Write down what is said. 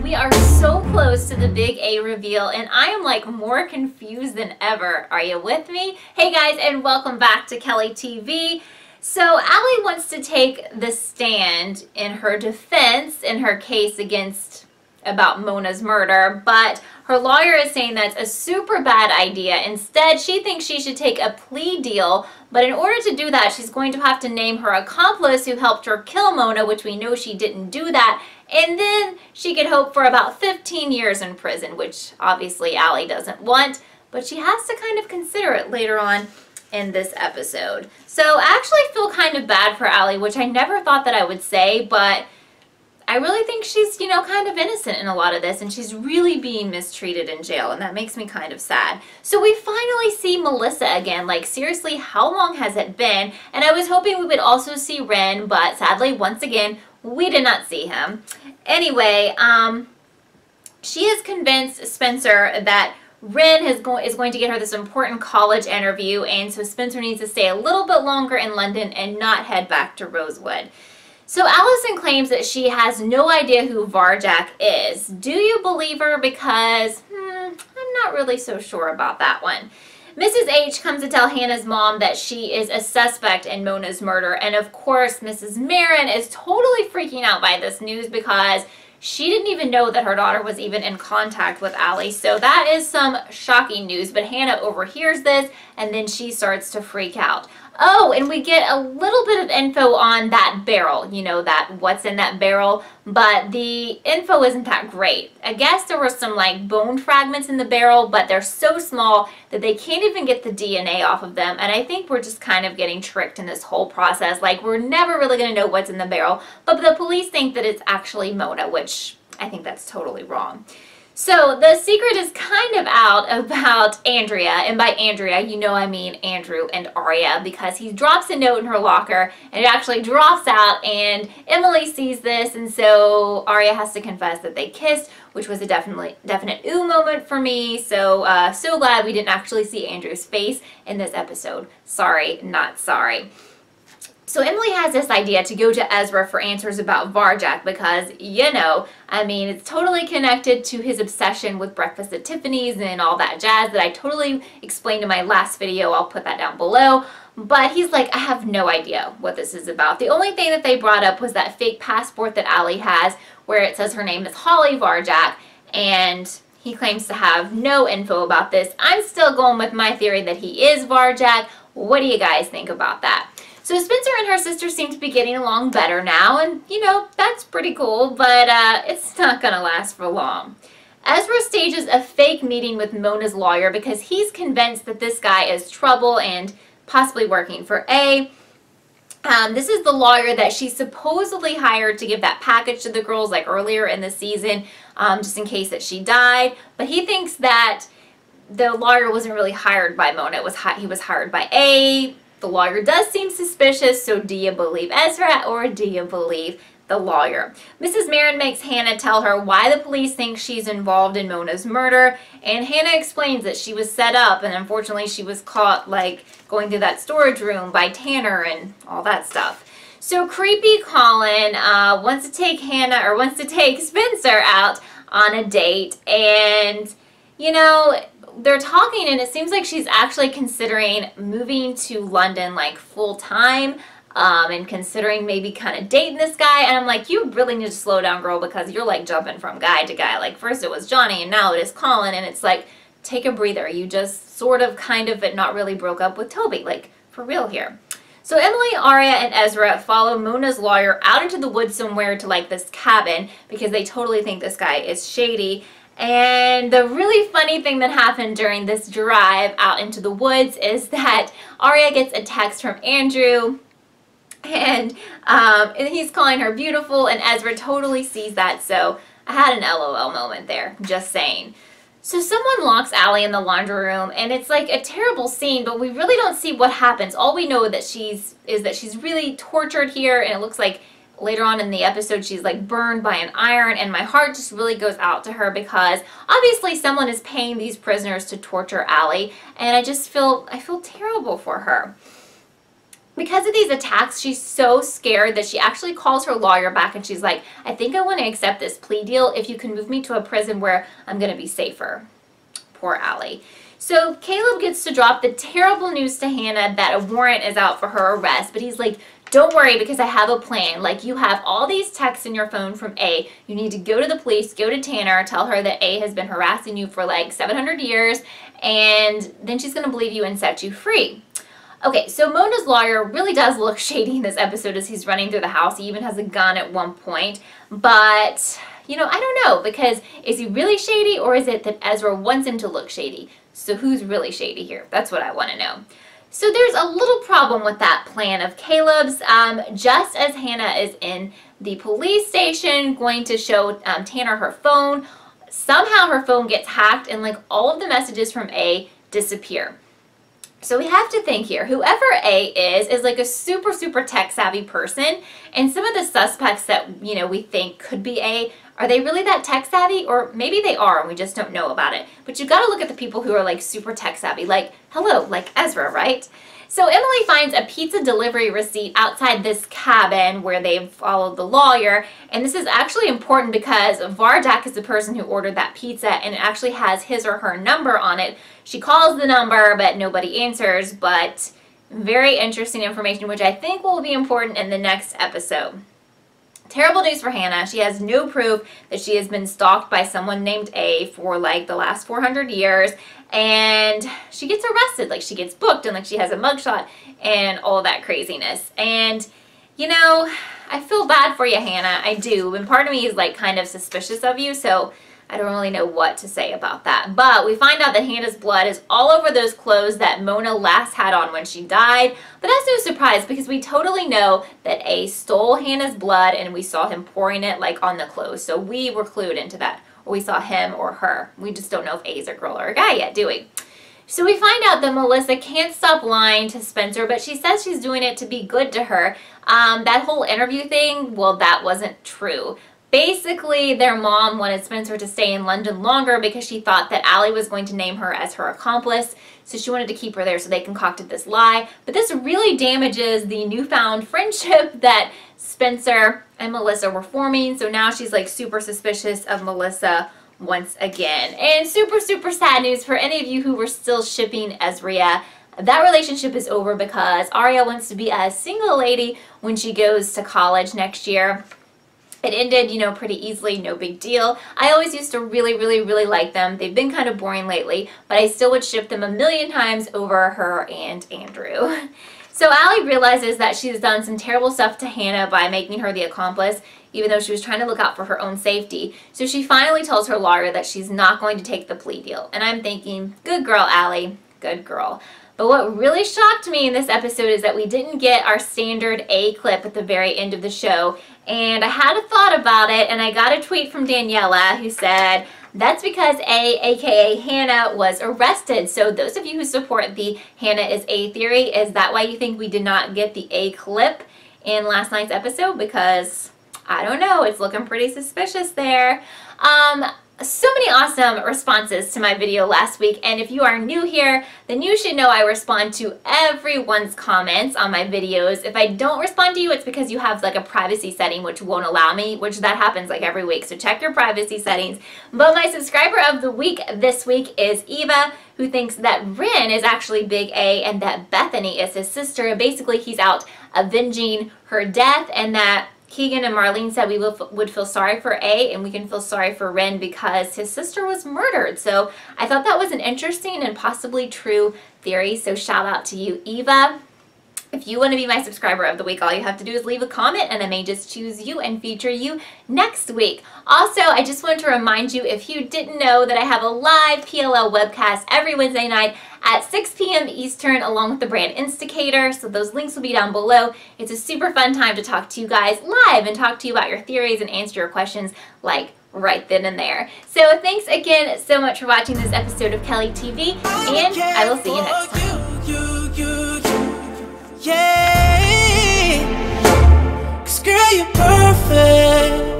We are so close to the big A reveal and I am like more confused than ever. Are you with me? Hey guys, and welcome back to Kelly TV. So Allie wants to take the stand in her defense in her case about Mona's murder, but her lawyer is saying that's a super bad idea. Instead, she thinks she should take a plea deal, but in order to do that, she's going to have to name her accomplice who helped her kill Mona, which we know she didn't do that, and then she could hope for about 15 years in prison, which obviously Allie doesn't want, but she has to kind of consider it later on in this episode. So I actually feel kind of bad for Allie, which I never thought that I would say, but I really think she's, you know, kind of innocent in a lot of this, and she's really being mistreated in jail, and that makes me kind of sad. So we finally see Melissa again. Like, seriously, how long has it been? And I was hoping we would also see Ren, but sadly, once again, we did not see him. Anyway, she has convinced Spencer that Ren is going to get her this important college interview, and so Spencer needs to stay a little bit longer in London and not head back to Rosewood. So Allison claims that she has no idea who Varjak is. Do you believe her? Because I'm not really so sure about that one. Mrs. H comes to tell Hannah's mom that she is a suspect in Mona's murder, and of course Mrs. Marin is totally freaking out by this news because she didn't even know that her daughter was even in contact with Allie. So that is some shocking news, but Hannah overhears this and then she starts to freak out. Oh, and we get a little bit of info on that barrel, you know, that what's in that barrel, but the info isn't that great. I guess there were some like bone fragments in the barrel, but they're so small that they can't even get the DNA off of them, and I think we're just kind of getting tricked in this whole process. Like, we're never really going to know what's in the barrel, but the police think that it's actually Mona, which I think that's totally wrong. So the secret is kind of out about Andrea, and by Andrea, you know I mean Andrew and Arya, because he drops a note in her locker, and it actually drops out, and Emily sees this, and so Arya has to confess that they kissed, which was a definite ooh moment for me. So so glad we didn't actually see Andrew's face in this episode. Sorry, not sorry. So Emily has this idea to go to Ezra for answers about Varjak because, you know, I mean, it's totally connected to his obsession with Breakfast at Tiffany's and all that jazz that I totally explained in my last video. I'll put that down below. But he's like, I have no idea what this is about. The only thing that they brought up was that fake passport that Allie has where it says her name is Holly Varjak, and he claims to have no info about this. I'm still going with my theory that he is Varjak. What do you guys think about that? So Spencer and her sister seem to be getting along better now, and, you know, that's pretty cool, but it's not going to last for long. Ezra stages a fake meeting with Mona's lawyer because he's convinced that this guy is trouble and possibly working for A. This is the lawyer that she supposedly hired to give that package to the girls like earlier in the season, just in case that she died, but he thinks that the lawyer wasn't really hired by Mona. He was hired by A. The lawyer does seem suspicious, so do you believe Ezra or do you believe the lawyer? Mrs. Marin makes Hannah tell her why the police think she's involved in Mona's murder, and Hannah explains that she was set up and unfortunately she was caught like going through that storage room by Tanner and all that stuff. So creepy Colin wants to take Spencer out on a date, and you know, they're talking and it seems like she's actually considering moving to London like full time and considering maybe kind of dating this guy, and I'm like, you really need to slow down, girl, because you're like jumping from guy to guy. Like, first it was Johnny and now it is Colin, and it's like, take a breather. You just sort of kind of but not really broke up with Toby, like for real here. So Emily, Arya, and Ezra follow Mona's lawyer out into the woods somewhere to like this cabin because they totally think this guy is shady. And the really funny thing that happened during this drive out into the woods is that Arya gets a text from Andrew, and he's calling her beautiful, and Ezra totally sees that, so I had an LOL moment there, just saying. So someone locks Allie in the laundry room, and it's like a terrible scene, but we really don't see what happens. All we know is that she's really tortured here, and it looks like later on in the episode she's like burned by an iron, and my heart just really goes out to her because obviously someone is paying these prisoners to torture Allie, and I feel terrible for her. because of these attacks, she's so scared that she actually calls her lawyer back and she's like, I think I want to accept this plea deal if you can move me to a prison where I'm going to be safer. Poor Allie. So Caleb gets to drop the terrible news to Hannah that a warrant is out for her arrest, but he's like, don't worry because I have a plan. Like, you have all these texts in your phone from A. You need to go to the police, go to Tanner, tell her that A has been harassing you for like 700 years, and then she's going to believe you and set you free. Okay, so Mona's lawyer really does look shady in this episode as he's running through the house. He even has a gun at one point, but you know, I don't know, because is he really shady or is it that Ezra wants him to look shady? So who's really shady here? That's what I want to know. So there's a little problem with that plan of Caleb's. Just as Hannah is in the police station going to show Tanner her phone, somehow her phone gets hacked and like all of the messages from A disappear. So we have to think here, whoever A is like a super, super tech savvy person, and some of the suspects that, you know, we think could be A, are they really that tech savvy? Or maybe they are and we just don't know about it. But you got to look at the people who are like super tech savvy, like, hello, like Ezra, right? So Emily finds a pizza delivery receipt outside this cabin where they've followed the lawyer. And this is actually important because Varjak is the person who ordered that pizza and it actually has his or her number on it. She calls the number, but nobody answers. But very interesting information, which I think will be important in the next episode. Terrible news for Hannah. She has no proof that she has been stalked by someone named A for like the last 400 years. And she gets arrested, like she gets booked and like she has a mugshot and all that craziness. And, you know, I feel bad for you, Hannah. I do. And part of me is like kind of suspicious of you, so I don't really know what to say about that. But we find out that Hannah's blood is all over those clothes that Mona last had on when she died. But that's no surprise because we totally know that A stole Hannah's blood and we saw him pouring it like on the clothes. So we were clued into that. Or we saw him or her. We just don't know if A's a girl or a guy yet, do we? So we find out that Melissa can't stop lying to Spencer, but she says she's doing it to be good to her. That whole interview thing, well, that wasn't true. Basically, their mom wanted Spencer to stay in London longer because she thought that Allie was going to name her as her accomplice. So she wanted to keep her there, so they concocted this lie. But this really damages the newfound friendship that Spencer and Melissa were forming. So now she's like super suspicious of Melissa once again. And super, super sad news for any of you who were still shipping Ezra. That relationship is over because Arya wants to be a single lady when she goes to college next year. It ended, you know, pretty easily, no big deal. I always used to really, really, really like them. They've been kind of boring lately, but I still would ship them a million times over her and Andrew. So Allie realizes that she's done some terrible stuff to Hannah by making her the accomplice, even though she was trying to look out for her own safety. So she finally tells her lawyer that she's not going to take the plea deal. And I'm thinking, good girl, Allie, good girl. But what really shocked me in this episode is that we didn't get our standard A clip at the very end of the show. And I had a thought about it, and I got a tweet from Daniela who said, that's because A, aka Hannah, was arrested. So those of you who support the Hannah is A theory, is that why you think we did not get the A clip in last night's episode? Because, I don't know, it's looking pretty suspicious there. So many awesome responses to my video last week, and if you are new here, then you should know I respond to everyone's comments on my videos. If I don't respond to you, it's because you have like a privacy setting which won't allow me, which that happens like every week, so check your privacy settings. But my subscriber of the week this week is Eva, who thinks that Ren is actually Big A and that Bethany is his sister. Basically, he's out avenging her death, and that Keegan and Marlene said we would feel sorry for A and we can feel sorry for Ren because his sister was murdered. So I thought that was an interesting and possibly true theory. So shout out to you, Eva. If you want to be my subscriber of the week, all you have to do is leave a comment and I may just choose you and feature you next week. Also, I just wanted to remind you, if you didn't know, that I have a live PLL webcast every Wednesday night at 6 p.m. Eastern along with the brand Instacator. So those links will be down below. It's a super fun time to talk to you guys live and talk to you about your theories and answer your questions like right then and there. So thanks again so much for watching this episode of Kelly TV, and I will see you next time. Yeah, 'cause girl, you're perfect.